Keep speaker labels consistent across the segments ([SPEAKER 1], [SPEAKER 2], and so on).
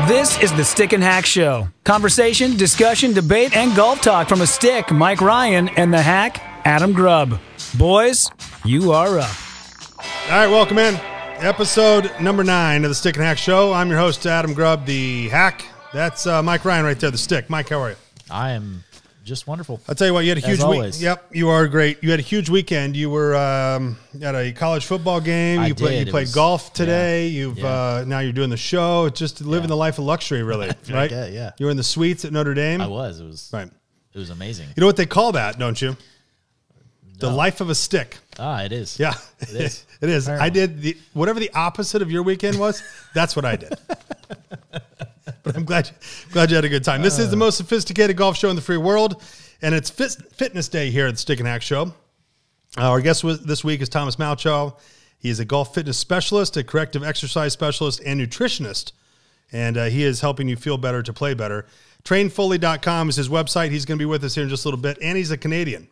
[SPEAKER 1] This is the Stick and Hack Show. Conversation, discussion, debate, and golf talk from a stick, Mike Ryan, and the hack, Adam Grubb. Boys, you are up.
[SPEAKER 2] All right, welcome in. Episode number 9 of the Stick and Hack Show. I'm your host, Adam Grubb, the hack. That's Mike Ryan right there, the stick. Mike, how are you?
[SPEAKER 3] I am just wonderful.
[SPEAKER 2] I'll tell you what, you had a huge week. Yep, you are great. You had a huge weekend. You were at a college football game. You played golf today. Now you're doing the show. It's just living the life of luxury, really, right?
[SPEAKER 3] Yeah.
[SPEAKER 2] You were in the suites at Notre Dame.
[SPEAKER 3] I was. It was amazing.
[SPEAKER 2] You know what they call that, don't you? The life of a stick.
[SPEAKER 3] Ah, it is.
[SPEAKER 2] Yeah,
[SPEAKER 3] it is.
[SPEAKER 2] It is.
[SPEAKER 3] Apparently.
[SPEAKER 2] I did whatever the opposite of your weekend was. That's what I did. But I'm glad you had a good time. This is the most sophisticated golf show in the free world, and it's Fitness Day here at the Stick and Hack Show. Our guest this week is Thomas Malchow. He is a golf fitness specialist, a corrective exercise specialist, and nutritionist, and he is helping you feel better to play better. Trainfully.com is his website. He's going to be with us here in just a little bit, and he's a Canadian.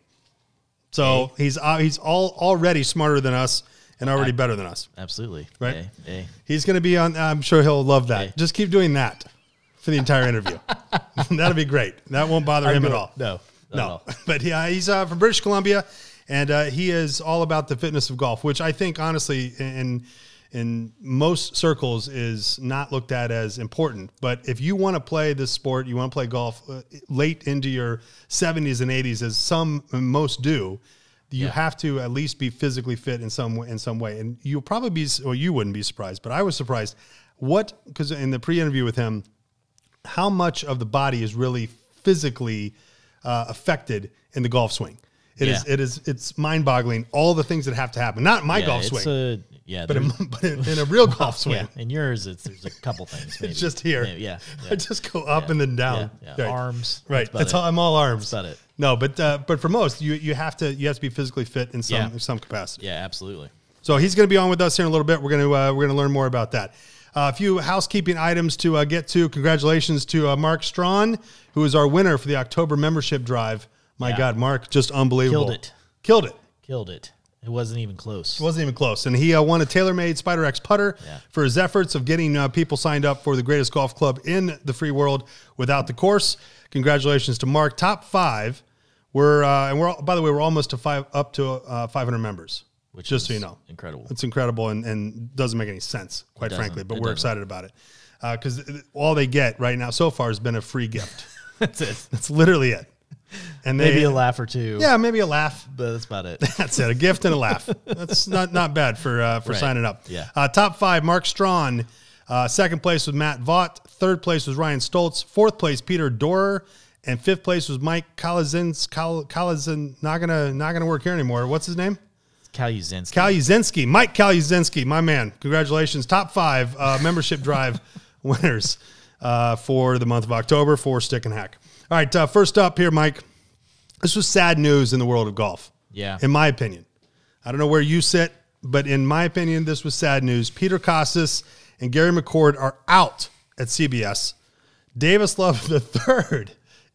[SPEAKER 2] So he's already smarter than us and already better than us.
[SPEAKER 3] Absolutely.
[SPEAKER 2] Right? He's going to be on, I'm sure he'll love that. Just keep doing that for the entire interview. That'll be great. That won't bother him at all.
[SPEAKER 3] No.
[SPEAKER 2] But he's from British Columbia, and he is all about the fitness of golf, which I think, honestly, in most circles is not looked at as important. But if you want to play this sport, you want to play golf late into your 70s and 80s, as most do, you have to at least be physically fit in some way. And you'll probably be, well, you wouldn't be surprised, but I was surprised because in the pre-interview with him, how much of the body is really physically affected in the golf swing. It's mind-boggling, all the things that have to happen. Not in my golf swing. But in a real golf swing.
[SPEAKER 3] In yours, there's a couple things. Maybe.
[SPEAKER 2] It's just here.
[SPEAKER 3] Yeah.
[SPEAKER 2] I just go up and then down.
[SPEAKER 3] Yeah.
[SPEAKER 2] Right.
[SPEAKER 3] Arms.
[SPEAKER 2] Right. I'm all arms.
[SPEAKER 3] That's about it.
[SPEAKER 2] No, but for most, you have to be physically fit in some capacity.
[SPEAKER 3] Yeah, absolutely.
[SPEAKER 2] So he's going to be on with us here in a little bit. We're going to learn more about that. A few housekeeping items to get to. Congratulations to Mark Strawn, who is our winner for the October membership drive. My God, Mark, just unbelievable. Killed it.
[SPEAKER 3] It wasn't even close.
[SPEAKER 2] And he won a TaylorMade Spider X putter for his efforts of getting people signed up for the greatest golf club in the free world without the course. Congratulations to Mark. Top 5. By the way, we're almost up to 500 members.
[SPEAKER 3] Which
[SPEAKER 2] just
[SPEAKER 3] is
[SPEAKER 2] so you know.
[SPEAKER 3] Incredible.
[SPEAKER 2] It's incredible and doesn't make any sense, quite frankly, but we're excited about it. Because all they get right now so far has been a free gift.
[SPEAKER 3] That's it.
[SPEAKER 2] That's literally it. And
[SPEAKER 3] maybe a laugh or two.
[SPEAKER 2] Yeah, maybe a laugh.
[SPEAKER 3] But that's about it.
[SPEAKER 2] That's it. A gift and a laugh. That's not bad for signing up.
[SPEAKER 3] Yeah.
[SPEAKER 2] Top 5, Mark Strawn. Second place was Matt Vaught. Third place was Ryan Stoltz. Fourth place, Peter Dorer. And fifth place was Mike Kalazin. Not gonna work here anymore. What's his name?
[SPEAKER 3] Kaluzinski.
[SPEAKER 2] Mike Kaluzinski, my man. Congratulations. Top 5 membership drive winners for the month of October for Stick and Hack. All right, first up here, Mike. This was sad news in the world of golf.
[SPEAKER 3] Yeah.
[SPEAKER 2] In my opinion. I don't know where you sit, but in my opinion, this was sad news. Peter Kostis and Gary Mccord are out at CBS. Davis Love III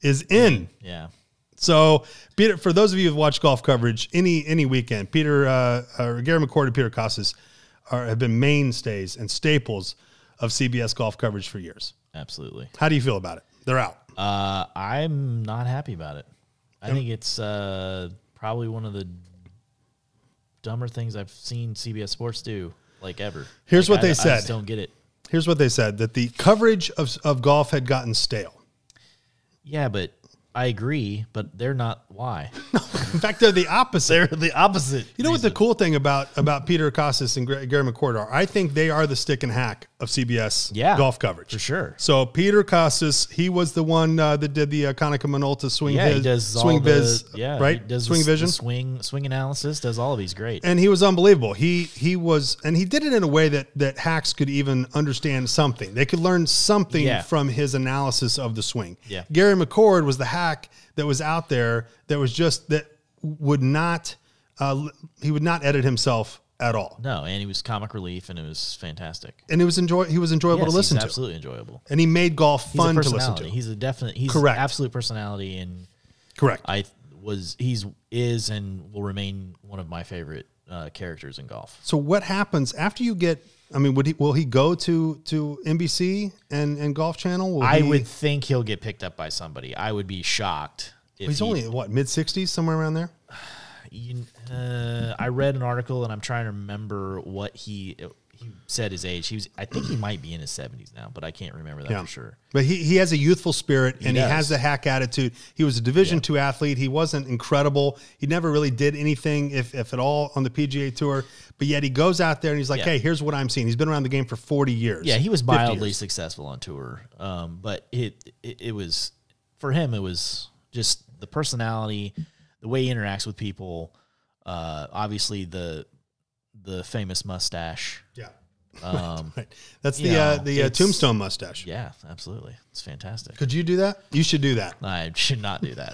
[SPEAKER 2] is in.
[SPEAKER 3] Yeah.
[SPEAKER 2] So, Peter, for those of you who've watched golf coverage any weekend, Gary McCord and Peter Kostis have been mainstays and staples of CBS golf coverage for years.
[SPEAKER 3] Absolutely.
[SPEAKER 2] How do you feel about it? They're out.
[SPEAKER 3] I'm not happy about it. I think it's probably one of the dumber things I've seen CBS Sports do, ever.
[SPEAKER 2] Here's what they said.
[SPEAKER 3] I just don't get it.
[SPEAKER 2] Here's what they said, that the coverage of golf had gotten stale.
[SPEAKER 3] Yeah, but I agree, but they're not. Why?
[SPEAKER 2] In fact, they're the opposite.
[SPEAKER 3] They're the opposite.
[SPEAKER 2] You know what the cool thing about Peter Kostis and Gary McCord are? I think they are the stick and hack of CBS golf coverage.
[SPEAKER 3] For sure.
[SPEAKER 2] So Peter Kostis, he was the one that did the Konica Minolta swing biz, right?
[SPEAKER 3] He does
[SPEAKER 2] swing vision.
[SPEAKER 3] Swing analysis, does all of these great.
[SPEAKER 2] And he was unbelievable. He did it in a way that hacks could even understand something. They could learn something from his analysis of the swing.
[SPEAKER 3] Yeah.
[SPEAKER 2] Gary McCord was the hack that was out there that was just that would not he would not edit himself at all.
[SPEAKER 3] No, and he was comic relief, and it was fantastic.
[SPEAKER 2] And he was enjoyable to listen to.
[SPEAKER 3] Absolutely enjoyable.
[SPEAKER 2] And he made golf fun to listen to.
[SPEAKER 3] He's
[SPEAKER 2] correct.
[SPEAKER 3] Absolute personality, and
[SPEAKER 2] correct.
[SPEAKER 3] Is and will remain one of my favorite characters in golf.
[SPEAKER 2] So what happens after you get? I mean, will he go to NBC and Golf Channel?
[SPEAKER 3] I would think he'll get picked up by somebody. I would be shocked. If
[SPEAKER 2] he's only what, mid-60s, somewhere around there.
[SPEAKER 3] I read an article and I'm trying to remember what he said his age. I think he might be in his 70s now, but I can't remember that for sure.
[SPEAKER 2] But he has a youthful spirit and he has the hack attitude. He was a Division II athlete. He wasn't incredible. He never really did anything, if at all, on the PGA Tour. But yet he goes out there and he's like, hey, here's what I'm seeing. He's been around the game for 40 years.
[SPEAKER 3] Yeah, he was mildly successful on tour. But it was, for him, it was just the personality, the way he interacts with people, obviously the famous mustache.
[SPEAKER 2] Yeah.
[SPEAKER 3] Right.
[SPEAKER 2] That's the Tombstone mustache.
[SPEAKER 3] Yeah, absolutely. It's fantastic.
[SPEAKER 2] Could you do that? You should do that.
[SPEAKER 3] I should not do that.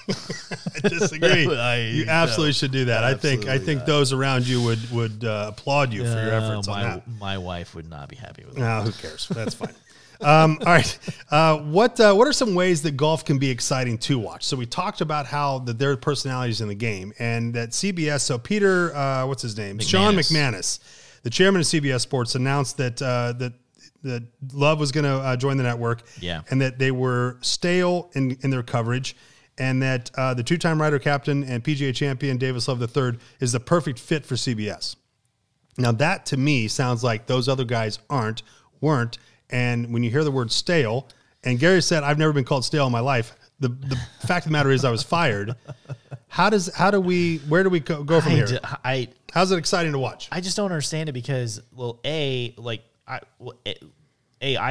[SPEAKER 2] I disagree. You absolutely should do that. I think those around you would applaud you for your efforts on that.
[SPEAKER 3] My wife would not be happy with that.
[SPEAKER 2] No, who cares? That's fine. All right. What are some ways that golf can be exciting to watch? So we talked about how that there are personalities in the game and that CBS. So Peter, what's his name? Sean McManus, the chairman of CBS Sports, announced that that Love was going to join the network.
[SPEAKER 3] Yeah.
[SPEAKER 2] And that they were stale in their coverage, and that the two-time Ryder captain and PGA champion Davis Love III is the perfect fit for CBS. Now that to me sounds like those other guys weren't. And when you hear the word stale, and Gary said, I've never been called stale in my life. The fact of the matter is I was fired. Where do we go from here? How's it exciting to watch?
[SPEAKER 3] I just don't understand it because, well, I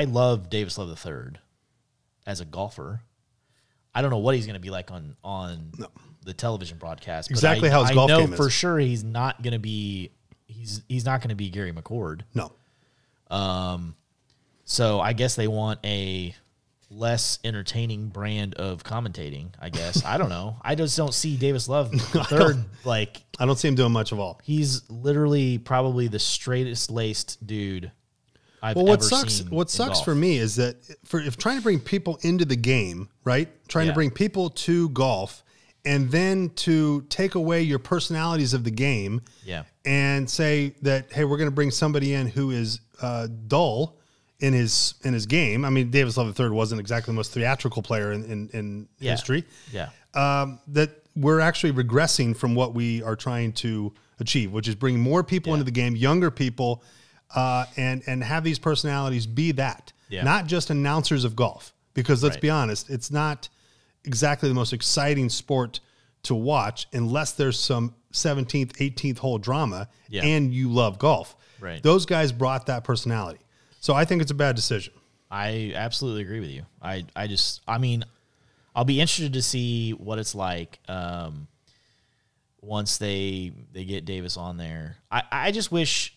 [SPEAKER 3] love Davis Love III as a golfer. I don't know what he's going to be like on the television broadcast.
[SPEAKER 2] Exactly how his golf game is. I know
[SPEAKER 3] for sure he's not going to be he's not going to be Gary McCord.
[SPEAKER 2] No.
[SPEAKER 3] So I guess they want a less entertaining brand of commentating, I guess. I don't know. I just don't see Davis Love III like.
[SPEAKER 2] I don't see him doing much of all.
[SPEAKER 3] He's literally probably the straightest laced dude I've ever seen.
[SPEAKER 2] What sucks for me is that if trying to bring people into the game, right? Trying to bring people to golf and then to take away your personalities of the game and say that, hey, we're going to bring somebody in who is dull in his game. I mean, Davis Love III wasn't exactly the most theatrical player in history.
[SPEAKER 3] Yeah.
[SPEAKER 2] That we're actually regressing from what we are trying to achieve, which is bring more people into the game, younger people, and have these personalities be that, not just announcers of golf. Because let's be honest, it's not exactly the most exciting sport to watch unless there's some 17th, 18th hole drama and you love golf.
[SPEAKER 3] Right.
[SPEAKER 2] Those guys brought that personality. So I think it's a bad decision.
[SPEAKER 3] I absolutely agree with you. I mean, I'll be interested to see what it's like once they get Davis on there. I just wish,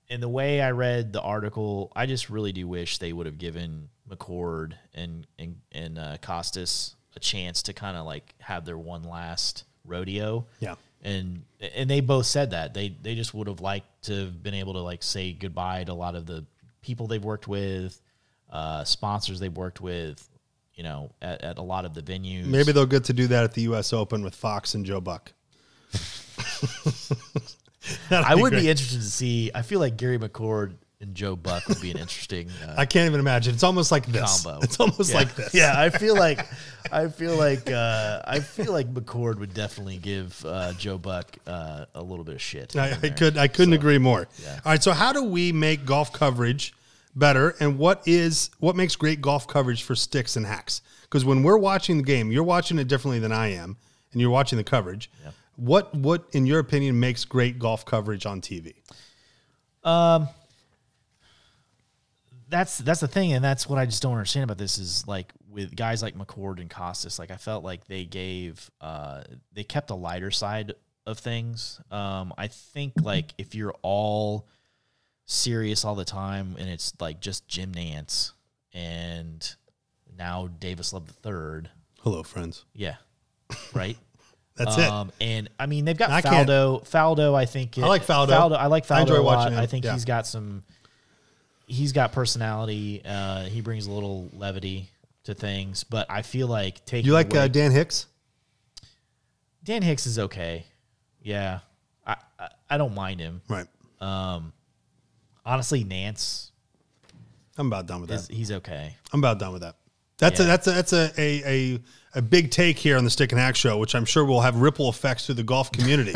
[SPEAKER 3] in the way I read the article, I just really do wish they would have given Mccord and Kostis a chance to kind of like have their one last rodeo.
[SPEAKER 2] Yeah.
[SPEAKER 3] And they both said that they just would have liked to have been able to like say goodbye to a lot of the people they've worked with, sponsors they've worked with, you know, at a lot of the venues.
[SPEAKER 2] Maybe they'll get to do that at the U.S. Open with Fox and Joe Buck.
[SPEAKER 3] I would be interested to see. I feel like Gary McCord and Joe Buck would be an interesting.
[SPEAKER 2] I can't even imagine. It's almost like this.
[SPEAKER 3] Combo.
[SPEAKER 2] It's almost like this.
[SPEAKER 3] Yeah, I feel like McCord would definitely give Joe Buck a little bit of shit.
[SPEAKER 2] I couldn't agree more. Yeah. All right, so how do we make golf coverage better, and what makes great golf coverage for sticks and hacks? Because when we're watching the game, you're watching it differently than I am, and you're watching the coverage. Yeah. What in your opinion makes great golf coverage on TV?
[SPEAKER 3] That's the thing, and that's what I just don't understand about this is like with guys like McCord and Kostis, like I felt like they kept the lighter side of things. I think like if you're all serious all the time and it's like just Jim Nance and now Davis Love III.
[SPEAKER 2] Hello, friends.
[SPEAKER 3] Yeah. Right.
[SPEAKER 2] That's it.
[SPEAKER 3] And I mean, they've got Faldo. Faldo, I think.
[SPEAKER 2] I like Faldo.
[SPEAKER 3] I like Faldo.
[SPEAKER 2] I enjoy watching him.
[SPEAKER 3] I think he's got personality. He brings a little levity to things, but I feel like taking.
[SPEAKER 2] You like Dan Hicks?
[SPEAKER 3] Dan Hicks is okay. Yeah, I don't mind him.
[SPEAKER 2] Right.
[SPEAKER 3] Honestly, Nance,
[SPEAKER 2] I'm about done with that.
[SPEAKER 3] He's okay.
[SPEAKER 2] I'm about done with that. That's a big take here on the Stick and Hack Show, which I'm sure will have ripple effects through the golf community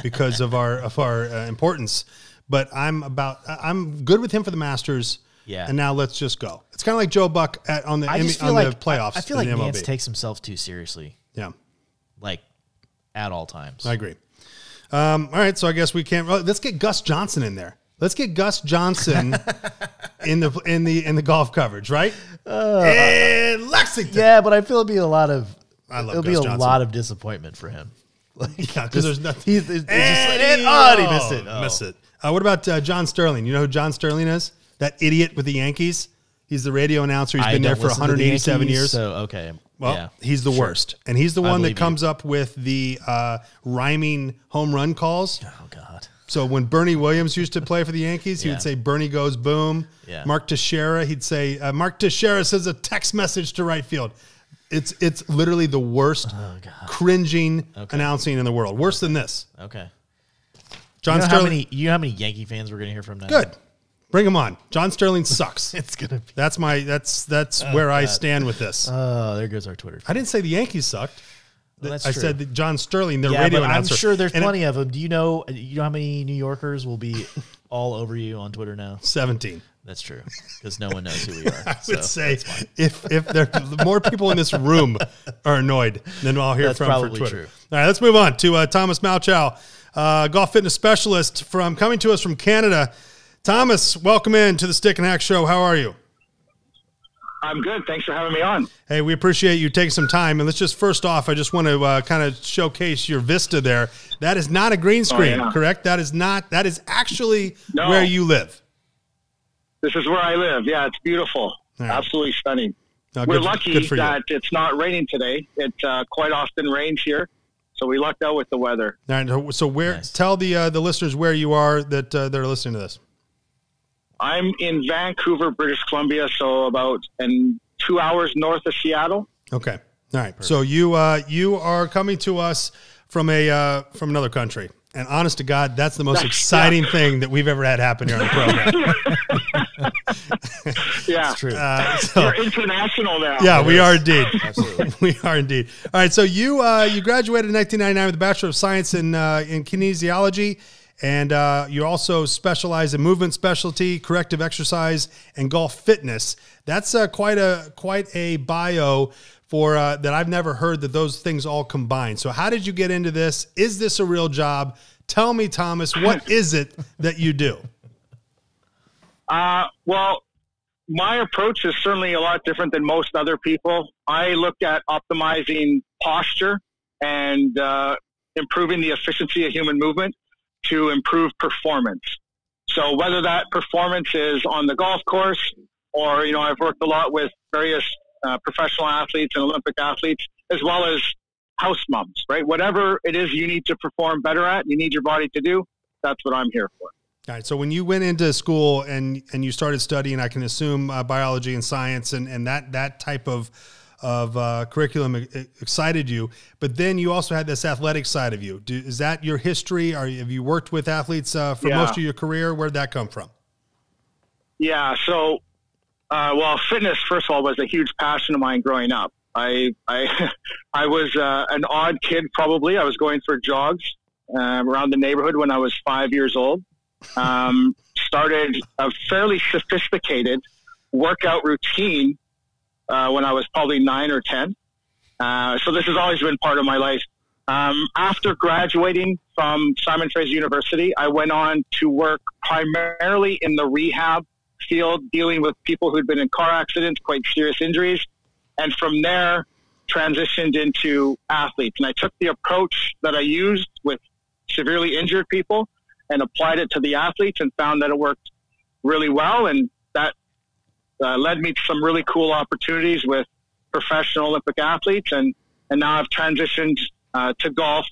[SPEAKER 2] because of our importance. But I'm good with him for the Masters.
[SPEAKER 3] Yeah.
[SPEAKER 2] And now let's just go. It's kind of like Joe Buck on the playoffs.
[SPEAKER 3] I feel like
[SPEAKER 2] in the
[SPEAKER 3] Nance
[SPEAKER 2] MLB.
[SPEAKER 3] takes himself too seriously.
[SPEAKER 2] Yeah.
[SPEAKER 3] Like at all times.
[SPEAKER 2] I agree. All right, so I guess we can't. Let's get Gus Johnson in there. Let's get Gus Johnson in the golf coverage, right? In Lexington.
[SPEAKER 3] Yeah, but I feel it'll be a lot of.
[SPEAKER 2] I love
[SPEAKER 3] it'll
[SPEAKER 2] Gus
[SPEAKER 3] be a
[SPEAKER 2] Johnson.
[SPEAKER 3] lot of disappointment for him.
[SPEAKER 2] Yeah, because there's nothing.
[SPEAKER 3] He missed it.
[SPEAKER 2] Missed it. What about John Sterling? You know who John Sterling is? That idiot with the Yankees. He's the radio announcer. He's been there for 187 years.
[SPEAKER 3] So okay.
[SPEAKER 2] Well,
[SPEAKER 3] yeah,
[SPEAKER 2] he's the worst, and he's the one that comes
[SPEAKER 3] you.
[SPEAKER 2] up with the rhyming home run calls.
[SPEAKER 3] Oh God.
[SPEAKER 2] So when Bernie Williams used to play for the Yankees, he would say Bernie goes boom.
[SPEAKER 3] Yeah.
[SPEAKER 2] Mark Teixeira, he'd say Mark Teixeira sends a text message to right field. It's literally the worst cringing announcing in the world. Worse than this.
[SPEAKER 3] Okay.
[SPEAKER 2] John Sterling.
[SPEAKER 3] You know how many Yankee fans we're gonna hear from now?
[SPEAKER 2] Good. Bring him on. John Sterling sucks.
[SPEAKER 3] It's gonna be.
[SPEAKER 2] That's where I stand with this.
[SPEAKER 3] Oh, there goes our Twitter.
[SPEAKER 2] I didn't say the Yankees sucked.
[SPEAKER 3] Well, that's
[SPEAKER 2] I
[SPEAKER 3] true.
[SPEAKER 2] said that John Sterling, their radio announcer.
[SPEAKER 3] I'm sure there's plenty of them. Do you know how many New Yorkers will be all over you on Twitter now?
[SPEAKER 2] 17.
[SPEAKER 3] That's true, because no one knows who we are.
[SPEAKER 2] I would say if there more people in this room are annoyed than I'll hear from for Twitter.
[SPEAKER 3] True.
[SPEAKER 2] All right, let's move on to Thomas Malchow, golf fitness specialist coming to us from Canada. Thomas, welcome in to the Stick and Hack Show. How are you?
[SPEAKER 4] I'm good. Thanks for having me on.
[SPEAKER 2] Hey, we appreciate you taking some time. And let's just first off, I just want to kind of showcase your vista there. That is not a green screen, correct? That is not. That is actually where you live.
[SPEAKER 4] This is where I live. Yeah, it's beautiful. Right. Absolutely stunning. We're lucky that it's not raining today. It quite often rains here, so we lucked out with the weather.
[SPEAKER 2] All right, so tell the listeners where you are that are listening to this.
[SPEAKER 4] I'm in Vancouver, British Columbia, so about 2 hours north of Seattle.
[SPEAKER 2] Okay. All right. Perfect. So you are coming to us from another country. And honest to God, that's the most exciting thing that we've ever had happen here on the program.
[SPEAKER 4] Yeah.
[SPEAKER 3] It's true.
[SPEAKER 4] We're international now.
[SPEAKER 2] Yeah, we are indeed.
[SPEAKER 3] Absolutely.
[SPEAKER 2] We are indeed. All right. So you graduated in 1999 with a Bachelor of Science in kinesiology. And you also specialize in movement specialty, corrective exercise, and golf fitness. That's quite a bio for that I've never heard that those things all combine. So how did you get into this? Is this a real job? Tell me, Thomas, what is it that you do?
[SPEAKER 4] Well, my approach is certainly a lot different than most other people. I look at optimizing posture and improving the efficiency of human movement to improve performance. So whether that performance is on the golf course or, I've worked a lot with various professional athletes and Olympic athletes, as well as house moms, right? Whatever it is you need to perform better at, you need your body to do, that's what I'm here for.
[SPEAKER 2] All right. So when you went into school and you started studying, I can assume biology and science and that type of curriculum excited you, but then you also had this athletic side of you. Is that your history? Have you worked with athletes for most of your career? Where'd that come from?
[SPEAKER 4] Yeah. So, well, fitness, first of all, was a huge passion of mine growing up. I was an odd kid, probably. I was going for jogs around the neighborhood when I was 5 years old. Started a fairly sophisticated workout routine when I was probably 9 or 10. So this has always been part of my life. After graduating from Simon Fraser University, I went on to work primarily in the rehab field, dealing with people who'd been in car accidents, quite serious injuries. And from there, transitioned into athletes. And I took the approach that I used with severely injured people and applied it to the athletes and found that it worked really well. And that led me to some really cool opportunities with professional Olympic athletes. And now I've transitioned to golf.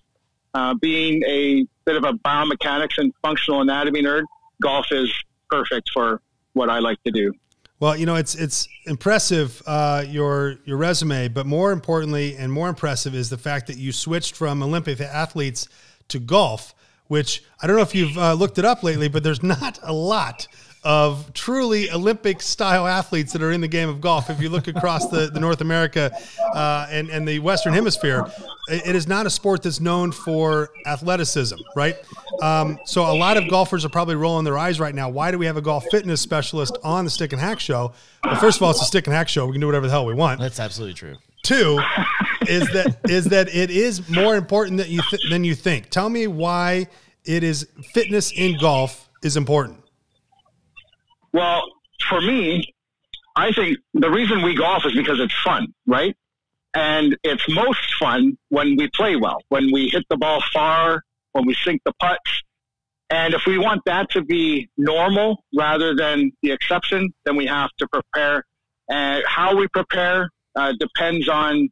[SPEAKER 4] Being a bit of a biomechanics and functional anatomy nerd, golf is perfect for what I like to do.
[SPEAKER 2] Well, it's impressive, your resume, but more importantly and more impressive is the fact that you switched from Olympic athletes to golf, which I don't know if you've looked it up lately, but there's not a lot of truly Olympic-style athletes that are in the game of golf. If you look across the North America and the Western Hemisphere, it is not a sport that's known for athleticism, right? So a lot of golfers are probably rolling their eyes right now. Why do we have a golf fitness specialist on the Stick and Hack Show? Well, first of all, it's a Stick and Hack Show. We can do whatever the hell we want.
[SPEAKER 3] That's absolutely true.
[SPEAKER 2] Two is that it is more important than you think. Tell me why fitness in golf is important.
[SPEAKER 4] Well, for me, I think the reason we golf is because it's fun, right? And it's most fun when we play well, when we hit the ball far, when we sink the putts. And if we want that to be normal rather than the exception, then we have to prepare. And how we prepare depends on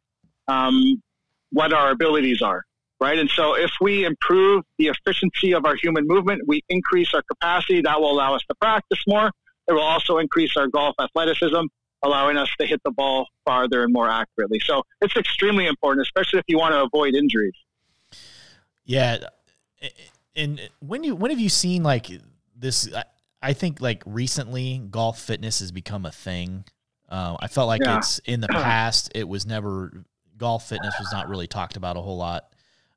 [SPEAKER 4] what our abilities are, right? And so if we improve the efficiency of our human movement, we increase our capacity, that will allow us to practice more. It will also increase our golf athleticism, allowing us to hit the ball farther and more accurately. So it's extremely important, especially if you want to avoid injuries.
[SPEAKER 3] Yeah. And when have you seen like this? I think like recently golf fitness has become a thing. I felt like it's in the past, it was never, golf fitness was not really talked about a whole lot.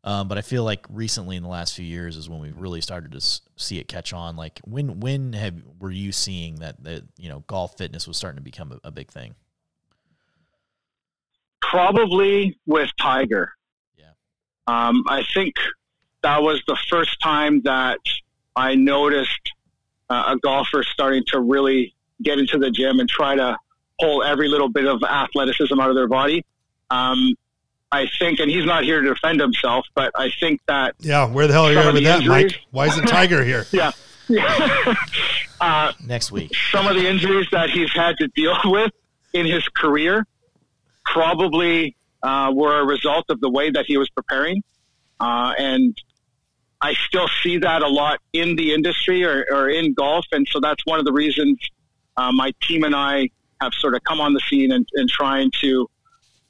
[SPEAKER 3] But I feel like recently in the last few years is when we really started to see it catch on. Like when were you seeing that golf fitness was starting to become a big thing?
[SPEAKER 4] Probably with Tiger.
[SPEAKER 3] Yeah.
[SPEAKER 4] I think that was the first time that I noticed a golfer starting to really get into the gym and try to pull every little bit of athleticism out of their body. I think, and he's not here to defend himself, but I think that...
[SPEAKER 2] Yeah, where the hell are you with that, Mike? Why isn't Tiger here?
[SPEAKER 4] Yeah.
[SPEAKER 3] Next week.
[SPEAKER 4] Some of the injuries that he's had to deal with in his career probably were a result of the way that he was preparing. And I still see that a lot in the industry or in golf. And so that's one of the reasons my team and I have sort of come on the scene and trying to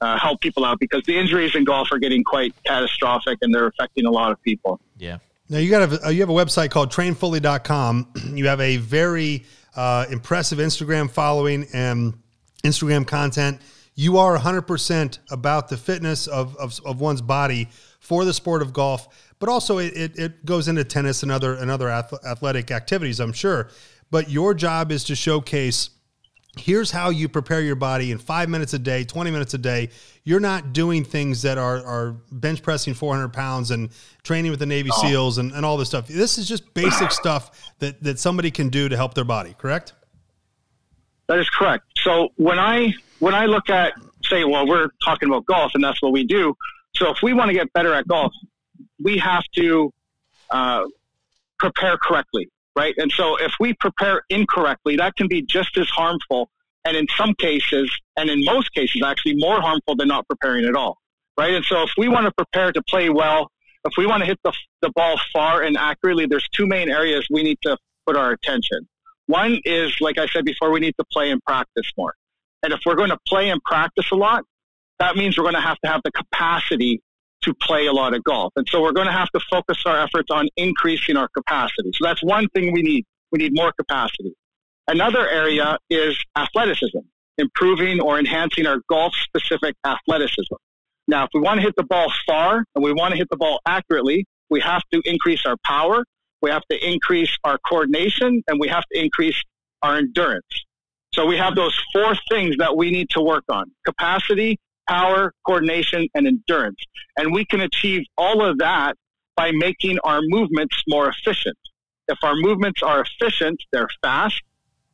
[SPEAKER 4] help people out, because the injuries in golf are getting quite catastrophic and they're affecting a lot of people.
[SPEAKER 3] Yeah.
[SPEAKER 2] Now you have a website called trainfully.com. You have a very impressive Instagram following and Instagram content. You are 100% about the fitness of one's body for the sport of golf, but also it goes into tennis and other athletic activities, I'm sure. But your job is to showcase, here's how you prepare your body in 5 minutes a day, 20 minutes a day. You're not doing things that are bench pressing 400 pounds and training with the Navy SEALs and all this stuff. This is just basic stuff that somebody can do to help their body, correct?
[SPEAKER 4] That is correct. So when I look at, say, well, we're talking about golf and that's what we do. So if we want to get better at golf, we have to prepare correctly. Right. And so if we prepare incorrectly, that can be just as harmful. And in some cases, and in most cases, actually more harmful than not preparing at all. Right. And so if we want to prepare to play well, if we want to hit the ball far and accurately, there's two main areas we need to put our attention. One is, like I said before, we need to play and practice more. And if we're going to play and practice a lot, that means we're going to have the capacity to play a lot of golf. And so we're going to have to focus our efforts on increasing our capacity. So that's one thing we need. We need more capacity. Another area is athleticism, improving or enhancing our golf-specific athleticism. Now, if we want to hit the ball far and we want to hit the ball accurately, we have to increase our power, we have to increase our coordination, and we have to increase our endurance. So we have those four things that we need to work on: capacity, power, coordination, and endurance. And we can achieve all of that by making our movements more efficient. If our movements are efficient, they're fast,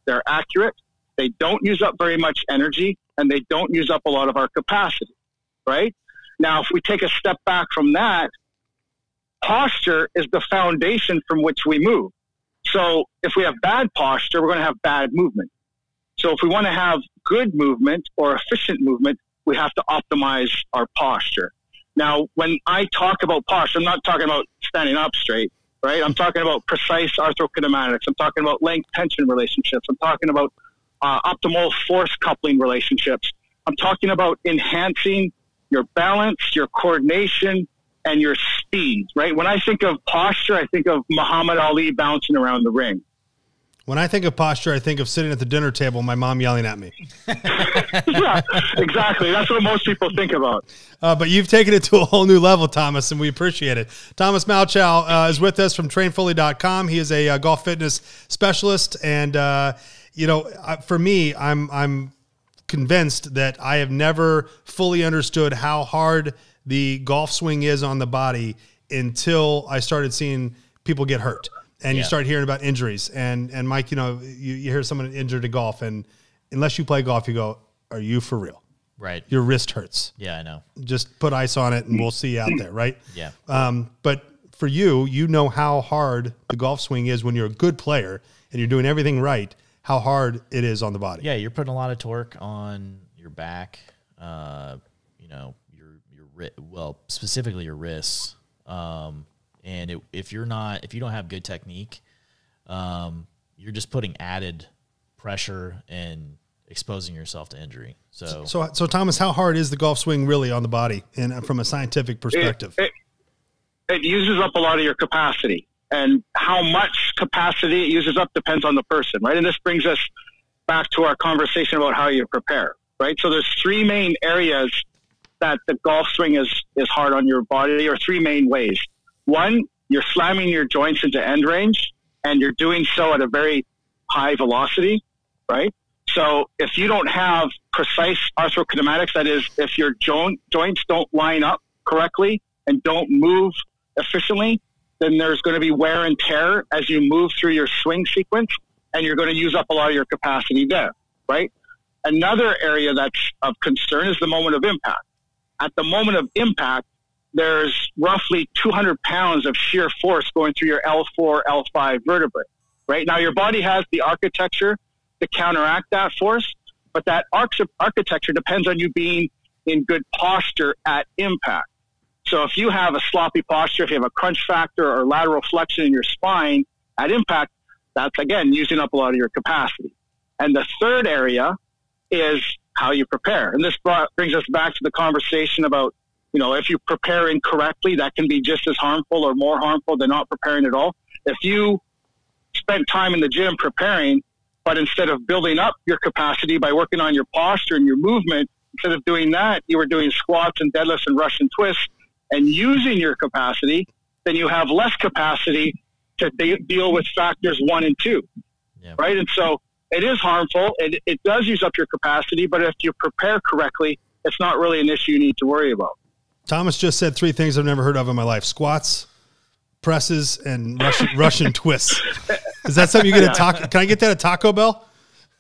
[SPEAKER 4] they're accurate, they don't use up very much energy, and they don't use up a lot of our capacity, right? Now, if we take a step back from that, posture is the foundation from which we move. So if we have bad posture, we're going to have bad movement. So if we want to have good movement or efficient movement, we have to optimize our posture. Now, when I talk about posture, I'm not talking about standing up straight, right? I'm talking about precise arthrokinematics. I'm talking about length-tension relationships. I'm talking about optimal force coupling relationships. I'm talking about enhancing your balance, your coordination, and your speed, right? When I think of posture, I think of Muhammad Ali bouncing around the ring.
[SPEAKER 2] When I think of posture, I think of sitting at the dinner table, my mom yelling at me.
[SPEAKER 4] Yeah, exactly. That's what most people think about.
[SPEAKER 2] But you've taken it to a whole new level, Thomas, and we appreciate it. Thomas Malchow is with us from trainfully.com. He is a golf fitness specialist. And, for me, I'm convinced that I have never fully understood how hard the golf swing is on the body until I started seeing people get hurt. And you start hearing about injuries. And Mike, you hear someone injured in golf, and unless you play golf, you go, are you for real?
[SPEAKER 3] Right.
[SPEAKER 2] Your wrist hurts.
[SPEAKER 3] Yeah, I know.
[SPEAKER 2] Just put ice on it, and we'll see you out there, right?
[SPEAKER 3] Yeah.
[SPEAKER 2] But for you know how hard the golf swing is when you're a good player and you're doing everything right, how hard it is on the body.
[SPEAKER 3] Yeah, you're putting a lot of torque on your back, specifically your wrists. And if you don't have good technique, you're just putting added pressure and exposing yourself to injury. So
[SPEAKER 2] Thomas, how hard is the golf swing really on the body, and from a scientific perspective?
[SPEAKER 4] It uses up a lot of your capacity, and how much capacity it uses up depends on the person, right? And this brings us back to our conversation about how you prepare, right? So there's three main areas that the golf swing is hard on your body, or three main ways. One, you're slamming your joints into end range, and you're doing so at a very high velocity, right? So if you don't have precise arthrokinematics, that is, if your joints don't line up correctly and don't move efficiently, then there's going to be wear and tear as you move through your swing sequence, and you're going to use up a lot of your capacity there, right? Another area that's of concern is the moment of impact. At the moment of impact, there's roughly 200 pounds of shear force going through your L4, L5 vertebrae, right? Now, your body has the architecture to counteract that force, but that architecture depends on you being in good posture at impact. So if you have a sloppy posture, if you have a crunch factor or lateral flexion in your spine at impact, that's, again, using up a lot of your capacity. And the third area is how you prepare. And this brings us back to the conversation about, if you prepare incorrectly, that can be just as harmful or more harmful than not preparing at all. If you spent time in the gym preparing, but instead of building up your capacity by working on your posture and your movement, instead of doing that, you were doing squats and deadlifts and Russian twists and using your capacity, then you have less capacity to deal with factors 1 and 2, right? And so it is harmful. It does use up your capacity, but if you prepare correctly, it's not really an issue you need to worry about.
[SPEAKER 2] Thomas just said 3 things I've never heard of in my life: squats, presses, and Russian twists. Is that something you get at Taco? Can I get that at Taco Bell?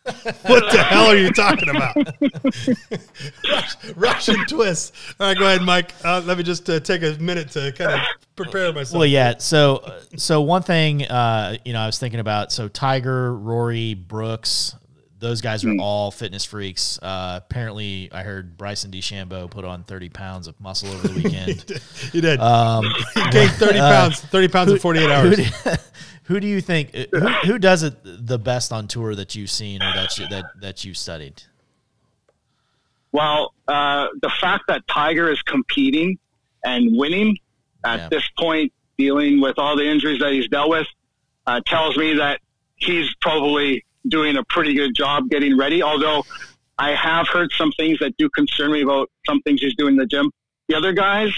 [SPEAKER 2] What the hell are you talking about? Russian twists. All right, go ahead, Mike. Let me just take a minute to kind of prepare myself.
[SPEAKER 3] Well, yeah. So one thing, I was thinking about. So Tiger, Rory, Brooks, those guys are all fitness freaks. Apparently, I heard Bryson DeChambeau put on 30 pounds of muscle over the weekend.
[SPEAKER 2] He did. He gained 30 pounds in 48 hours.
[SPEAKER 3] Who do you think? Who does it the best on tour that you've seen or that you've studied?
[SPEAKER 4] Well, the fact that Tiger is competing and winning at this point, dealing with all the injuries that he's dealt with, tells me that he's probably doing a pretty good job getting ready. Although I have heard some things that do concern me about some things he's doing in the gym. The other guys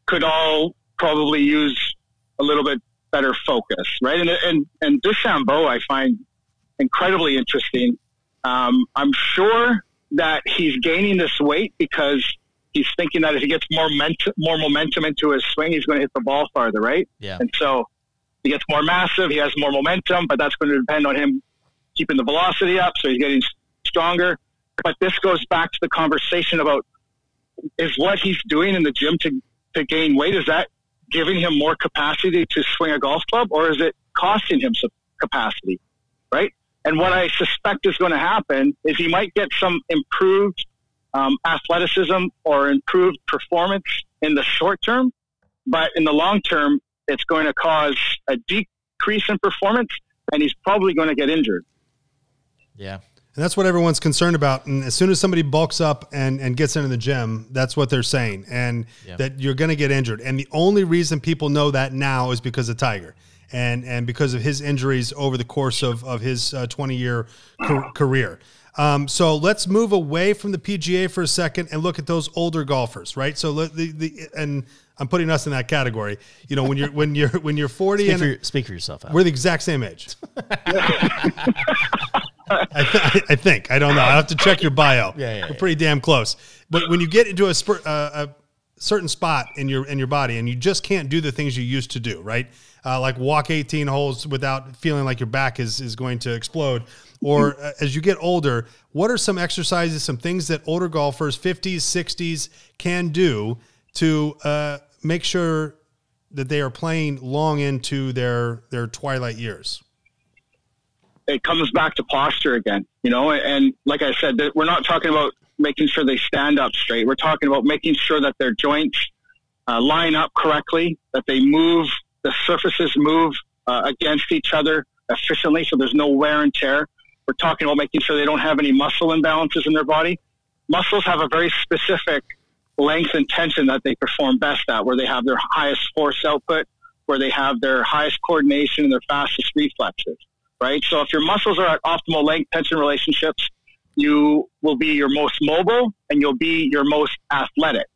[SPEAKER 4] could all probably use a little bit better focus, right? And DeChambeau I find incredibly interesting. I'm sure that he's gaining this weight because he's thinking that if he gets more momentum into his swing, he's going to hit the ball farther, right?
[SPEAKER 3] Yeah.
[SPEAKER 4] And so he gets more massive, he has more momentum, but that's going to depend on him keeping the velocity up, so he's getting stronger. But this goes back to the conversation about, is what he's doing in the gym to gain weight, is that giving him more capacity to swing a golf club, or is it costing him some capacity, right? And what I suspect is going to happen is he might get some improved athleticism or improved performance in the short term, but in the long term, it's going to cause a decrease in performance, and he's probably going to get injured.
[SPEAKER 3] Yeah.
[SPEAKER 2] And that's what everyone's concerned about. And as soon as somebody bulks up and gets into the gym, that's what they're saying. And that you're going to get injured. And the only reason people know that now is because of Tiger and because of his injuries over the course of his 20-year career. So let's move away from the PGA for a second and look at those older golfers, right? So and I'm putting us in that category. You know, when you're 40
[SPEAKER 3] speak for yourself, Al.
[SPEAKER 2] We're the exact same age. I think. I don't know. I have to check your bio. We're pretty damn close. But when you get into a certain spot in your body and you just can't do the things you used to do, right? Like walk 18 holes without feeling like your back is going to explode. Or as you get older, what are some exercises, some things that older golfers, 50s, 60s, can do to make sure that they are playing long into their twilight years?
[SPEAKER 4] It comes back to posture again, you know, and like I said, we're not talking about making sure they stand up straight. We're talking about making sure that their joints line up correctly, that they move, the surfaces move against each other efficiently, so there's no wear and tear. We're talking about making sure they don't have any muscle imbalances in their body. Muscles have a very specific length and tension that they perform best at, where they have their highest force output, where they have their highest coordination and their fastest reflexes. Right? So if your muscles are at optimal length tension relationships, you will be your most mobile and you'll be your most athletic.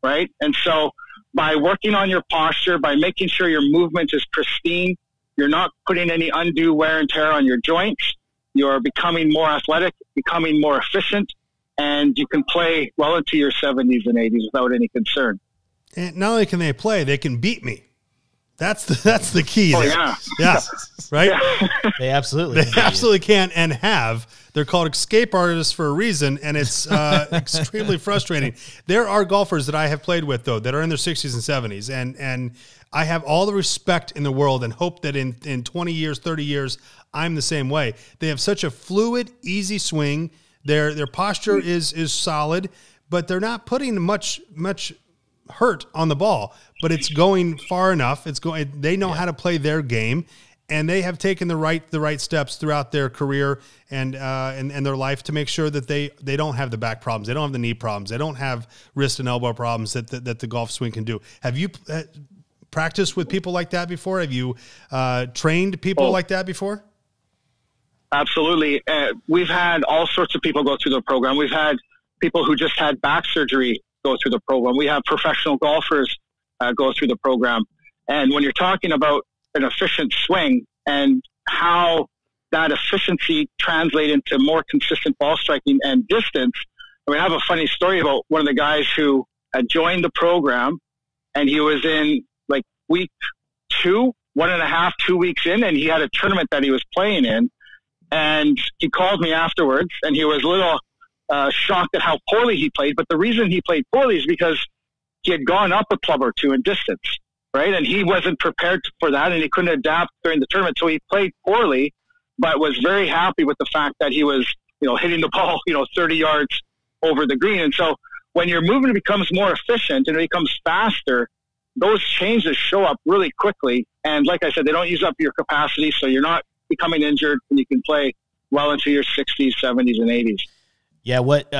[SPEAKER 4] Right? And so by working on your posture, by making sure your movement is pristine, you're not putting any undue wear and tear on your joints, you're becoming more athletic, becoming more efficient, and you can play well into your 70s and 80s without any concern.
[SPEAKER 2] And not only can they play, they can beat me. That's the key.
[SPEAKER 4] Oh,
[SPEAKER 2] there. Yeah. Right?
[SPEAKER 3] They
[SPEAKER 2] absolutely can and have. They're called escape artists for a reason, and it's extremely frustrating. There are golfers that I have played with, though, that are in their 60s and 70s, and I have all the respect in the world and hope that in 20 years, 30 years, I'm the same way. They have such a fluid, easy swing. Their posture is solid, but they're not putting much hurt on the ball, but it's going far enough. They know how to play their game, and they have taken the right steps throughout their career and their life to make sure that they don't have the back problems, they don't have the knee problems, they don't have wrist and elbow problems that the golf swing can do. Have you practiced with people like that before? Have you trained people like that before?
[SPEAKER 4] Absolutely. We've had all sorts of people go through the program. We've had people who just had back surgery go through the program. We have professional golfers go through the program. And when you're talking about an efficient swing and how that efficiency translates into more consistent ball striking and distance, I mean, I have a funny story about one of the guys who had joined the program, and he was in like week 2, 1.5, 2 weeks in, and he had a tournament that he was playing in. And he called me afterwards, and he was a little shocked at how poorly he played. But the reason he played poorly is because he had gone up a club or two in distance, right? And he wasn't prepared for that, and he couldn't adapt during the tournament. So he played poorly, but was very happy with the fact that he was, hitting the ball, 30 yards over the green. And so when your movement becomes more efficient and it becomes faster, those changes show up really quickly. And like I said, they don't use up your capacity, so you're not becoming injured, and you can play well into your 60s, 70s, and 80s.
[SPEAKER 3] Yeah, what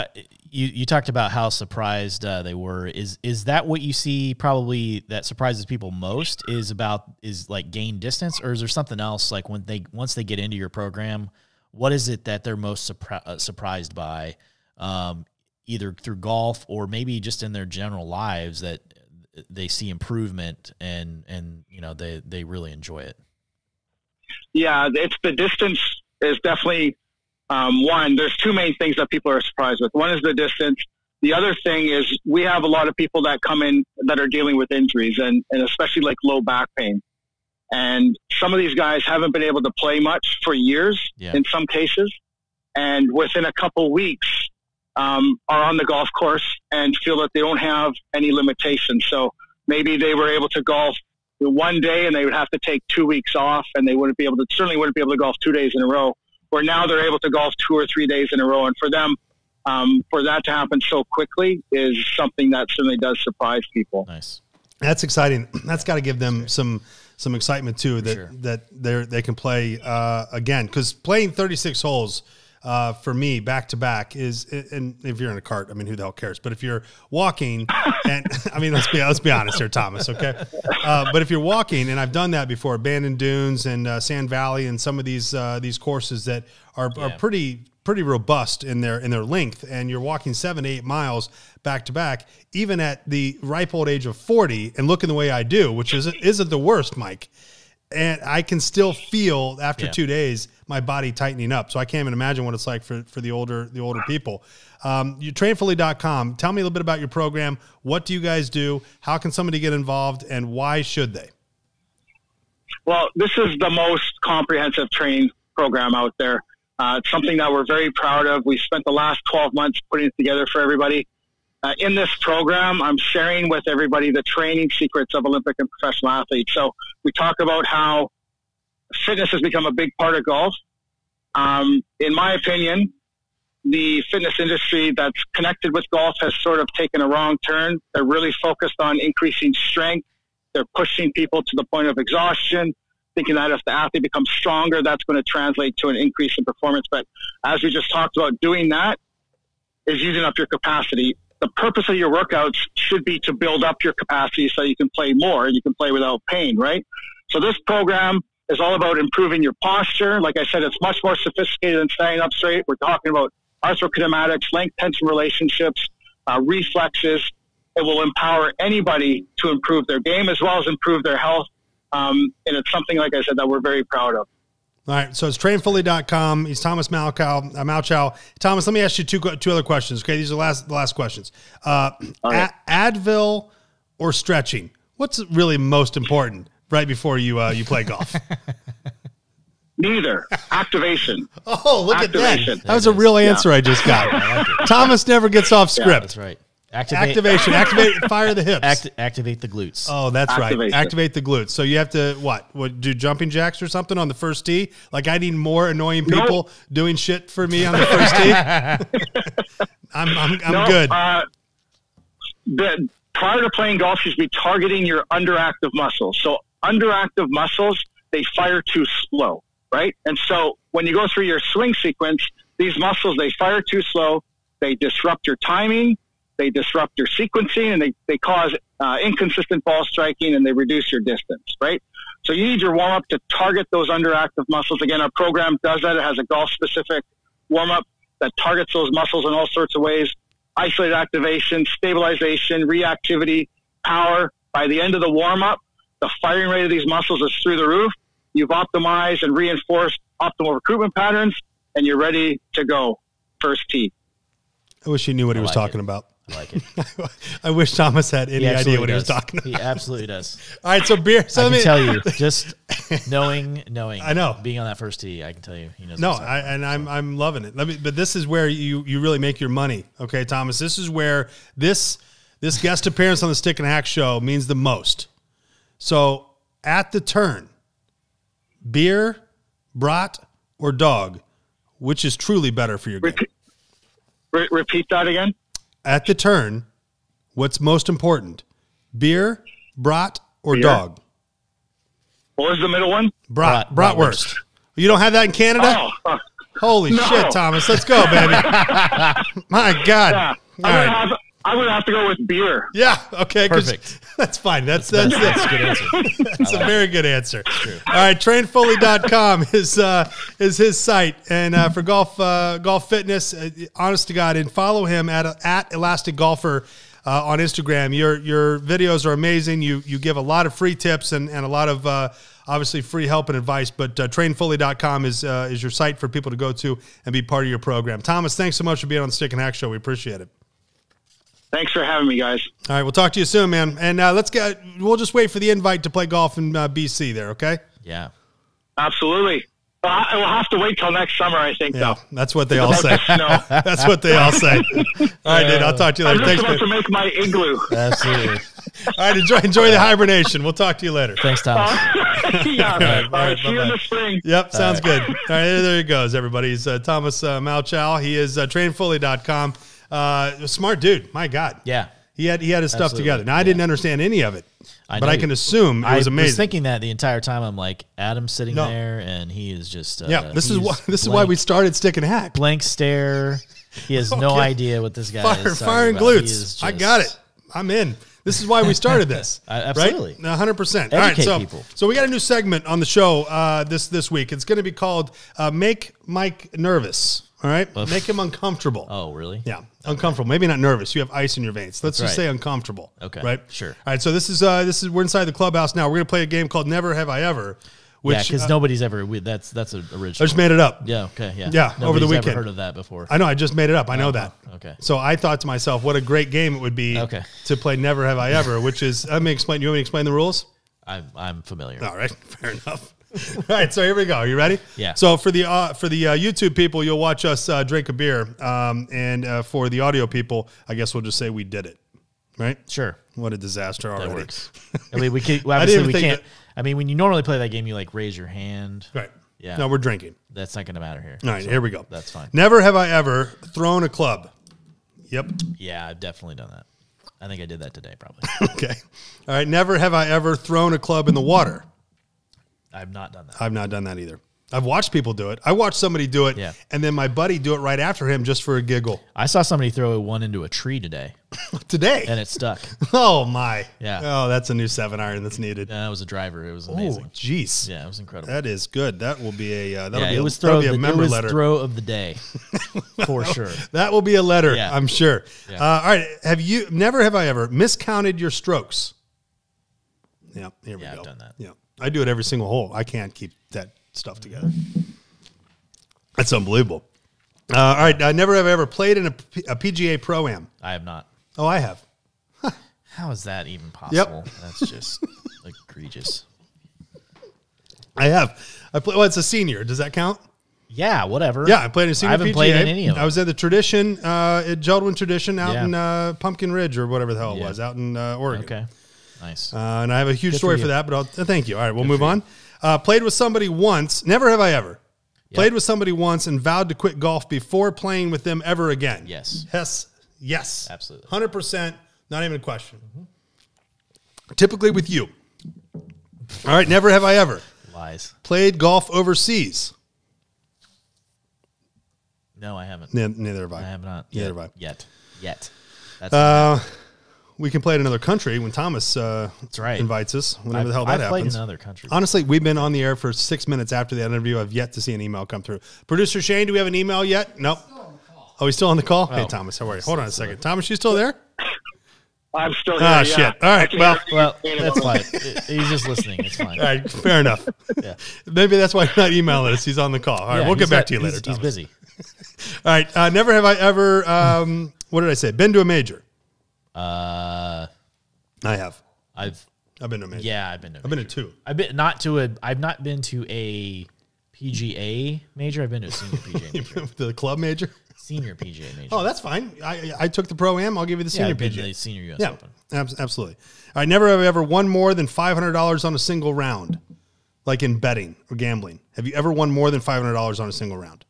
[SPEAKER 3] you talked about how surprised they were. Is that what you see probably that surprises people most is like gain distance, or is there something else like once they get into your program, what is it that they're most surprised by, either through golf or maybe just in their general lives that they see improvement and they really enjoy it?
[SPEAKER 4] Yeah, it's the distance is definitely one. There's two main things that people are surprised with. One is the distance. The other thing is we have a lot of people that come in that are dealing with injuries and especially like low back pain. And some of these guys haven't been able to play much for years in some cases. And within a couple weeks are on the golf course and feel that they don't have any limitations. So maybe they were able to golf one day and they would have to take 2 weeks off, and they certainly wouldn't be able to golf 2 days in a row, where now they're able to golf 2 or 3 days in a row. And for them, for that to happen so quickly is something that certainly does surprise people.
[SPEAKER 3] Nice.
[SPEAKER 2] That's exciting. That's got to give them some excitement too, that they can play again, because playing 36 holes for me back to back is, and if you're in a cart, I mean, who the hell cares? But if you're walking, and I mean, let's be honest here, Thomas. Okay, but if you're walking, and I've done that before, Bandon Dunes and Sand Valley, and some of these courses that are pretty robust in their length, and you're walking 7 to 8 miles back to back, even at the ripe old age of 40, and looking the way I do, which isn't the worst, Mike. And I can still feel after 2 days my body tightening up. So I can't even imagine what it's like for the older people. You trainfully.com. Tell me a little bit about your program. What do you guys do? How can somebody get involved, and why should they?
[SPEAKER 4] Well, this is the most comprehensive training program out there. It's something that we're very proud of. We spent the last 12 months putting it together for everybody. In this program, I'm sharing with everybody the training secrets of Olympic and professional athletes. So we talk about how fitness has become a big part of golf. In my opinion, the fitness industry that's connected with golf has sort of taken a wrong turn. They're really focused on increasing strength. They're pushing people to the point of exhaustion, thinking that if the athlete becomes stronger, that's going to translate to an increase in performance. But as we just talked about, doing that is using up your capacity. The purpose of your workouts should be to build up your capacity so you can play more and you can play without pain, right? So this program is all about improving your posture. Like I said, it's much more sophisticated than standing up straight. We're talking about arthrokinematics, length-tension relationships, reflexes. It will empower anybody to improve their game as well as improve their health. And it's something, like I said, that we're very proud of.
[SPEAKER 2] All right, so it's trainfully.com. He's Thomas Malchow. Thomas, let me ask you two other questions. Okay, these are the last questions. Right. Advil or stretching? What's really most important right before you play golf?
[SPEAKER 4] Neither. Activation.
[SPEAKER 2] Oh, look at that. That was a real answer I just got. I like Thomas never gets off script.
[SPEAKER 3] Yeah, that's right.
[SPEAKER 2] Activation. Fire the hips.
[SPEAKER 3] Activate the glutes.
[SPEAKER 2] Oh, that's right. Activate the glutes. So you have to do jumping jacks or something on the first tee? Like I need more annoying people doing shit for me on the first tee? I'm good.
[SPEAKER 4] Prior to playing golf, you should be targeting your underactive muscles. So underactive muscles, they fire too slow, right? And so when you go through your swing sequence, these muscles, they fire too slow. They disrupt your timing. They disrupt your sequencing, and they cause inconsistent ball striking, and they reduce your distance, right? So you need your warm-up to target those underactive muscles. Again, our program does that. It has a golf-specific warm-up that targets those muscles in all sorts of ways. Isolated activation, stabilization, reactivity, power. By the end of the warm-up, the firing rate of these muscles is through the roof. You've optimized and reinforced optimal recruitment patterns, and you're ready to go first tee.
[SPEAKER 2] I wish he knew what he was talking about.
[SPEAKER 3] I like it.
[SPEAKER 2] I wish Thomas had any idea what he was talking about.
[SPEAKER 3] He absolutely does.
[SPEAKER 2] All right, so beer. So
[SPEAKER 3] I can tell you, just knowing.
[SPEAKER 2] I know,
[SPEAKER 3] being on that first tee, I can tell you, he knows.
[SPEAKER 2] No, I'm loving it. But this is where you really make your money. Okay, Thomas. This is where this guest appearance on the Stick and Hack Show means the most. So at the turn, beer, brat, or dog, which is truly better for your game?
[SPEAKER 4] Repeat that again.
[SPEAKER 2] At the turn, what's most important? Beer, brat, or dog?
[SPEAKER 4] What was the middle one?
[SPEAKER 2] Bratwurst. You don't have that in Canada? Holy shit, Thomas. Let's go, baby. My God.
[SPEAKER 4] Yeah. I'm going to have to go with beer.
[SPEAKER 2] Yeah, okay.
[SPEAKER 3] Perfect.
[SPEAKER 2] That's fine. That's a good answer. That's a very good answer.
[SPEAKER 3] That's true.
[SPEAKER 2] All right, trainfully.com is his site. And for golf fitness, honest to God, and follow him at Elastic Golfer on Instagram. Your videos are amazing. You give a lot of free tips and a lot of obviously free help and advice, but trainfully.com is your site for people to go to and be part of your program. Thomas, thanks so much for being on the Stick and Hack Show. We appreciate it.
[SPEAKER 4] Thanks for having me, guys.
[SPEAKER 2] All right, we'll talk to you soon, man. And we'll just wait for the invite to play golf in BC there, okay?
[SPEAKER 3] Yeah.
[SPEAKER 4] Absolutely. We'll have to wait till next summer, I think, though.
[SPEAKER 2] That's what they all say. That's what they all say. All right, dude, I'll talk to you later.
[SPEAKER 4] I'm just about to make my igloo.
[SPEAKER 3] Absolutely.
[SPEAKER 2] All right, enjoy the hibernation. We'll talk to you later.
[SPEAKER 3] Thanks, Thomas.
[SPEAKER 4] Yeah. All right, see you in the spring.
[SPEAKER 2] Yep, sounds good. All right, there he goes, everybody. He's Thomas Malchow. He is trainfully.com. Smart dude. My God.
[SPEAKER 3] Yeah.
[SPEAKER 2] He had his stuff together. Now, I didn't understand any of it. but I can assume it was amazing.
[SPEAKER 3] I was thinking that the entire time. I'm like, Adam's sitting there, and he is just
[SPEAKER 2] This is why we started Stick and Hack.
[SPEAKER 3] Blank stare. He has no idea what this guy is.
[SPEAKER 2] Firing glutes. I got it. I'm in. This is why we started this.
[SPEAKER 3] Absolutely.
[SPEAKER 2] Right? 100%.
[SPEAKER 3] All
[SPEAKER 2] right,
[SPEAKER 3] people.
[SPEAKER 2] So we got a new segment on the show this week. It's going to be called Make Mike Nervous. All right? Make him uncomfortable.
[SPEAKER 3] Oh, really?
[SPEAKER 2] Yeah. Uncomfortable. Maybe not nervous. You have ice in your veins. Let's just say uncomfortable.
[SPEAKER 3] Okay.
[SPEAKER 2] Right?
[SPEAKER 3] Sure.
[SPEAKER 2] All right. So this is we're inside the clubhouse now. We're going to play a game called Never Have I Ever. Which,
[SPEAKER 3] because nobody's ever. That's an original.
[SPEAKER 2] I just made it up.
[SPEAKER 3] Yeah. Okay. Yeah.
[SPEAKER 2] Yeah. Over the weekend.
[SPEAKER 3] Ever heard of that before?
[SPEAKER 2] I know. I just made it up. I know that.
[SPEAKER 3] Okay.
[SPEAKER 2] So I thought to myself, what a great game it would be to play Never Have I Ever, which is, let me explain. You want me to explain the rules?
[SPEAKER 3] I'm familiar.
[SPEAKER 2] All right. Fair enough. All right. So here we go. You ready?
[SPEAKER 3] Yeah.
[SPEAKER 2] So for the YouTube people, you'll watch us drink a beer. And for the audio people, I guess we'll just say we did it. Right?
[SPEAKER 3] Sure.
[SPEAKER 2] What a disaster already.
[SPEAKER 3] That works. I mean, we can't. I mean, when you normally play that game, you like raise your hand.
[SPEAKER 2] Right.
[SPEAKER 3] Yeah.
[SPEAKER 2] No, we're drinking.
[SPEAKER 3] That's not going to matter here.
[SPEAKER 2] All right, here we go.
[SPEAKER 3] That's fine.
[SPEAKER 2] Never have I ever thrown a club. Yep.
[SPEAKER 3] Yeah, I've definitely done that. I think I did that today, probably.
[SPEAKER 2] Okay. All right. Never have I ever thrown a club in the water.
[SPEAKER 3] I've not done that.
[SPEAKER 2] I've not done that either. I've watched people do it. I watched somebody do it, and then my buddy do it right after him just for a giggle.
[SPEAKER 3] I saw somebody throw one into a tree today.
[SPEAKER 2] Today?
[SPEAKER 3] And it stuck.
[SPEAKER 2] Oh, my.
[SPEAKER 3] Yeah.
[SPEAKER 2] Oh, that's a new 7-iron that's needed.
[SPEAKER 3] That was a driver. It was amazing.
[SPEAKER 2] Oh, jeez.
[SPEAKER 3] Yeah, it was incredible.
[SPEAKER 2] That is good. That will be a
[SPEAKER 3] throw of the day for sure.
[SPEAKER 2] That will be a letter, I'm sure.
[SPEAKER 3] Yeah.
[SPEAKER 2] All right. Never have I ever miscounted your strokes? Yeah, here we go.
[SPEAKER 3] I've done that.
[SPEAKER 2] Yeah. I do it every single hole. I can't keep that stuff together. That's unbelievable. All right. Never have I ever played in a PGA Pro-Am.
[SPEAKER 3] I have not.
[SPEAKER 2] Oh, I have.
[SPEAKER 3] How is that even possible? That's just egregious.
[SPEAKER 2] I have. It's a senior. Does that count?
[SPEAKER 3] Yeah, whatever.
[SPEAKER 2] Yeah, I played in a senior PGA.
[SPEAKER 3] I haven't played in any of them.
[SPEAKER 2] I was at the Tradition, at Jeld-Wen Tradition out in Pumpkin Ridge or whatever the hell it was, out in Oregon.
[SPEAKER 3] Okay. Nice.
[SPEAKER 2] And I have a huge story for that, but thank you. All right, we'll move on. Played with somebody once. Never have I ever. Played with somebody once and vowed to quit golf before playing with them ever again.
[SPEAKER 3] Yes.
[SPEAKER 2] Yes.
[SPEAKER 3] Absolutely.
[SPEAKER 2] 100%. Not even a question. Typically with you. All right, never have I ever.
[SPEAKER 3] Lies.
[SPEAKER 2] Played golf overseas.
[SPEAKER 3] No, I haven't.
[SPEAKER 2] Neither have I.
[SPEAKER 3] I have not.
[SPEAKER 2] Neither have I.
[SPEAKER 3] Yet. That's
[SPEAKER 2] we can play in another country when Thomas invites us, whenever the hell that happens.
[SPEAKER 3] I've played in another country.
[SPEAKER 2] Honestly, we've been on the air for 6 minutes after the interview. I've yet to see an email come through. Producer Shane, do we have an email yet? Nope. Oh, he's still on the call? Hey, Thomas, how are you? Hold on a second. Thomas, you still there?
[SPEAKER 4] I'm still here.
[SPEAKER 2] Ah, shit. All right.
[SPEAKER 3] Well, that's fine. He's just listening. It's fine.
[SPEAKER 2] All right. Fair enough.
[SPEAKER 3] Yeah.
[SPEAKER 2] Maybe that's why you're not emailing us. He's on the call. All right. We'll get back to you later,
[SPEAKER 3] He's
[SPEAKER 2] Thomas.
[SPEAKER 3] busy.
[SPEAKER 2] All right. Never have I ever, what did I say? Been to a major. I have.
[SPEAKER 3] I've
[SPEAKER 2] been to a major.
[SPEAKER 3] Yeah, I've been to.
[SPEAKER 2] I've been to two.
[SPEAKER 3] I've not been to a PGA major. I've been to a senior PGA major.
[SPEAKER 2] The club major.
[SPEAKER 3] Senior PGA major.
[SPEAKER 2] Oh, that's fine. I took the Pro-Am. I'll give you the senior
[SPEAKER 3] I've been
[SPEAKER 2] PGA.
[SPEAKER 3] to the senior US
[SPEAKER 2] Yeah,
[SPEAKER 3] Open.
[SPEAKER 2] Absolutely. All right. Never have I ever won more than $500 on a single round, like in betting or gambling. Have you ever won more than $500 on a single round?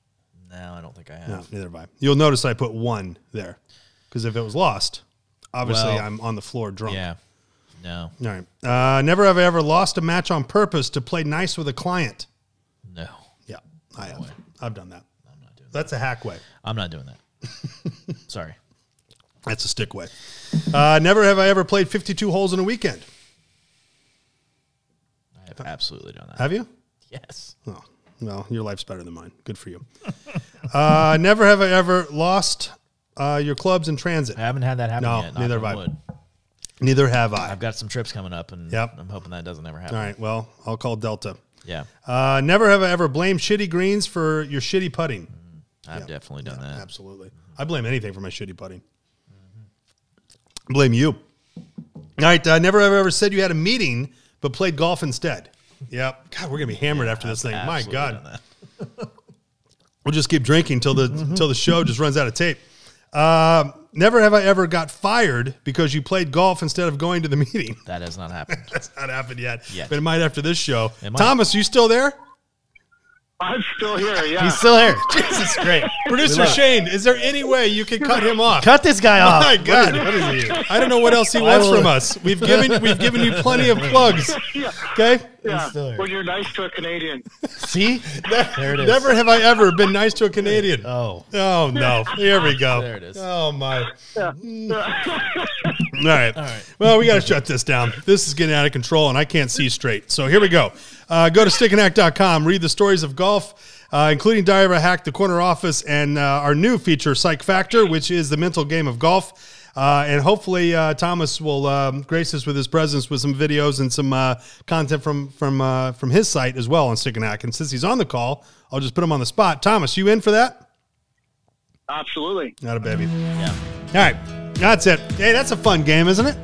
[SPEAKER 3] No, I don't think I have.
[SPEAKER 2] No, neither have I. You'll notice I put one there because if it was lost, obviously I'm on the floor drunk.
[SPEAKER 3] Yeah. No.
[SPEAKER 2] All right. Never have I ever lost a match on purpose to play nice with a client.
[SPEAKER 3] No.
[SPEAKER 2] Yeah, I have. I've done that.
[SPEAKER 3] I'm not doing
[SPEAKER 2] That's a hack way.
[SPEAKER 3] I'm not doing that. Sorry.
[SPEAKER 2] That's a stick way. Never have I ever played 52 holes in a weekend.
[SPEAKER 3] I have absolutely done that.
[SPEAKER 2] Have you?
[SPEAKER 3] Yes.
[SPEAKER 2] Oh, well, your life's better than mine. Good for you. Never have I ever lost your clubs in transit.
[SPEAKER 3] I haven't had that happen yet.
[SPEAKER 2] Neither have I. Neither have I.
[SPEAKER 3] I've got some trips coming up, and I'm hoping that doesn't ever happen.
[SPEAKER 2] All right, well, I'll call Delta.
[SPEAKER 3] Yeah.
[SPEAKER 2] Never have I ever blamed shitty greens for your shitty putting.
[SPEAKER 3] I've definitely done that.
[SPEAKER 2] Absolutely. I blame anything for my shitty putting. Blame you. All right, never have I ever said you had a meeting but played golf instead. Yep. God, we're going to be hammered after this thing. My God. We'll just keep drinking till the show just runs out of tape. Never have I ever got fired because you played golf instead of going to the meeting.
[SPEAKER 3] That has not happened.
[SPEAKER 2] That's not happened yet.
[SPEAKER 3] Yet.
[SPEAKER 2] But it might after this show. Thomas, you still there?
[SPEAKER 4] I'm still here. Yeah.
[SPEAKER 3] He's still here. Jesus, great.
[SPEAKER 2] Producer Shane, is there any way you can cut him off?
[SPEAKER 3] Cut this guy off.
[SPEAKER 2] My God,
[SPEAKER 3] What is he?
[SPEAKER 2] I don't know what else he wants from us. We've given you plenty of plugs.
[SPEAKER 4] Yeah.
[SPEAKER 2] Okay.
[SPEAKER 4] Yeah.
[SPEAKER 3] still here.
[SPEAKER 4] When you're nice to a Canadian.
[SPEAKER 3] See? There it is.
[SPEAKER 2] Never have I ever been nice to a Canadian.
[SPEAKER 3] Oh.
[SPEAKER 2] Oh no! Here we go.
[SPEAKER 3] There it is.
[SPEAKER 2] Oh my!
[SPEAKER 4] Yeah.
[SPEAKER 2] All right. Well, we got to shut this down. This is getting out of control, and I can't see straight. So here we go. Go to stickandhack.com. Read the stories of golf, including Diary of a Hack, The Corner Office, and our new feature, Psych Factor, which is the mental game of golf. And hopefully Thomas will grace us with his presence with some videos and some content from his site as well on Stick and Hack. And since he's on the call, I'll just put him on the spot. Thomas, you in for that?
[SPEAKER 4] Absolutely.
[SPEAKER 2] Not a baby.
[SPEAKER 3] Yeah.
[SPEAKER 2] All right. That's it. Hey, that's a fun game, isn't it?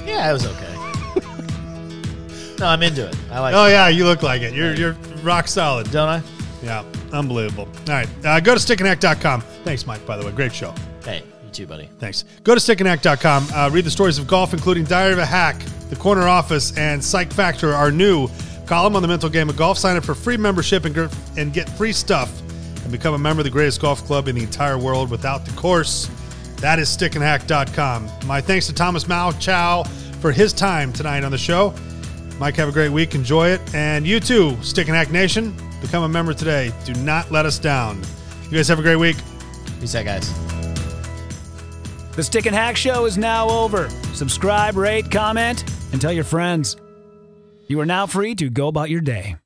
[SPEAKER 3] Yeah, it was okay. No, I'm into it. I like
[SPEAKER 2] Oh,
[SPEAKER 3] it.
[SPEAKER 2] yeah, you look like it. You're rock solid.
[SPEAKER 3] Don't I?
[SPEAKER 2] Yeah, unbelievable. All right. Go to stickandhack.com. Thanks, Mike, by the way. Great show.
[SPEAKER 3] Hey, you too, buddy.
[SPEAKER 2] Thanks. Go to stickandhack.com. Read the stories of golf, including Diary of a Hack, The Corner Office, and Psych Factor, our new column on the mental game of golf. Sign up for free membership and get free stuff and become a member of the greatest golf club in the entire world without the course. That is stickandhack.com. My thanks to Thomas Malchow for his time tonight on the show. Mike, have a great week. Enjoy it. And you too, Stick and Hack Nation, become a member today. Do not let us down. You guys have a great week.
[SPEAKER 3] Peace out, guys.
[SPEAKER 1] The Stick and Hack Show is now over. Subscribe, rate, comment, and tell your friends. You are now free to go about your day.